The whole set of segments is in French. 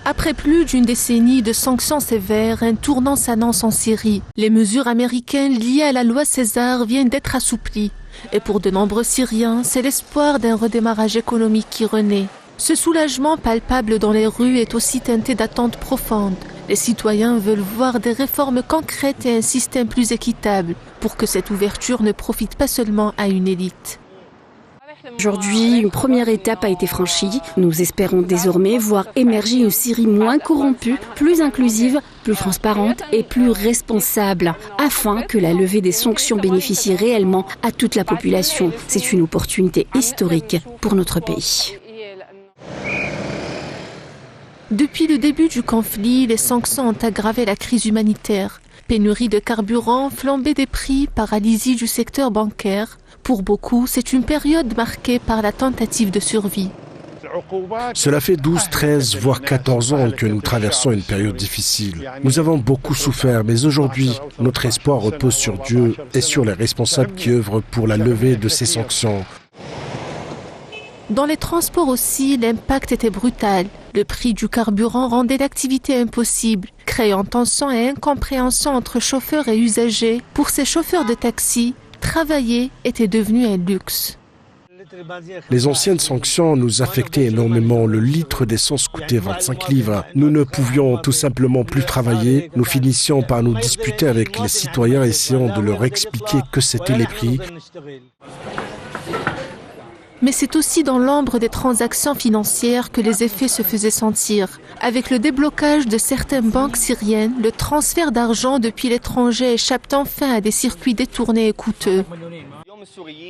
Après plus d'une décennie de sanctions sévères, un tournant s'annonce en Syrie. Les mesures américaines liées à la loi César viennent d'être assouplies. Et pour de nombreux Syriens, c'est l'espoir d'un redémarrage économique qui renaît. Ce soulagement palpable dans les rues est aussi teinté d'attentes profondes. Les citoyens veulent voir des réformes concrètes et un système plus équitable pour que cette ouverture ne profite pas seulement à une élite. Aujourd'hui, une première étape a été franchie. Nous espérons désormais voir émerger une Syrie moins corrompue, plus inclusive, plus transparente et plus responsable, afin que la levée des sanctions bénéficie réellement à toute la population. C'est une opportunité historique pour notre pays. Depuis le début du conflit, les sanctions ont aggravé la crise humanitaire. Pénurie de carburant, flambée des prix, paralysie du secteur bancaire. Pour beaucoup, c'est une période marquée par la tentative de survie. Cela fait 12, 13, voire 14 ans que nous traversons une période difficile. Nous avons beaucoup souffert, mais aujourd'hui, notre espoir repose sur Dieu et sur les responsables qui œuvrent pour la levée de ces sanctions. Dans les transports aussi, l'impact était brutal. Le prix du carburant rendait l'activité impossible, créant tension et incompréhension entre chauffeurs et usagers. Pour ces chauffeurs de taxi, travailler était devenu un luxe. Les anciennes sanctions nous affectaient énormément. Le litre d'essence coûtait 25 livres. Nous ne pouvions tout simplement plus travailler. Nous finissions par nous disputer avec les citoyens, essayant de leur expliquer que c'étaient les prix. Mais c'est aussi dans l'ombre des transactions financières que les effets se faisaient sentir. Avec le déblocage de certaines banques syriennes, le transfert d'argent depuis l'étranger échappe enfin à des circuits détournés et coûteux.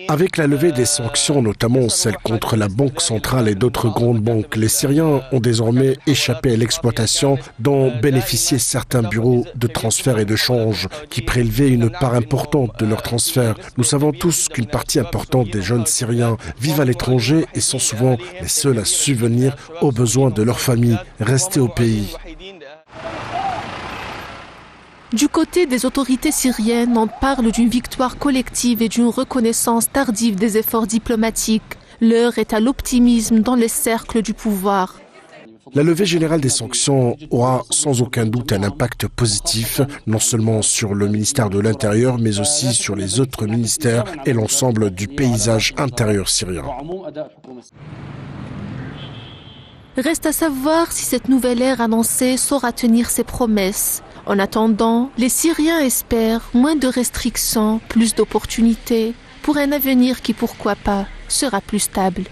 Avec la levée des sanctions, notamment celles contre la Banque centrale et d'autres grandes banques, les Syriens ont désormais échappé à l'exploitation dont bénéficiaient certains bureaux de transfert et de change qui prélevaient une part importante de leurs transferts. Nous savons tous qu'une partie importante des jeunes Syriens vivent à l'étranger et sont souvent les seuls à subvenir aux besoins de leur famille, restés au pays. Du côté des autorités syriennes, on parle d'une victoire collective et d'une reconnaissance tardive des efforts diplomatiques. L'heure est à l'optimisme dans les cercles du pouvoir. La levée générale des sanctions aura sans aucun doute un impact positif, non seulement sur le ministère de l'Intérieur, mais aussi sur les autres ministères et l'ensemble du paysage intérieur syrien. Reste à savoir si cette nouvelle ère annoncée saura tenir ses promesses. En attendant, les Syriens espèrent moins de restrictions, plus d'opportunités, pour un avenir qui, pourquoi pas, sera plus stable.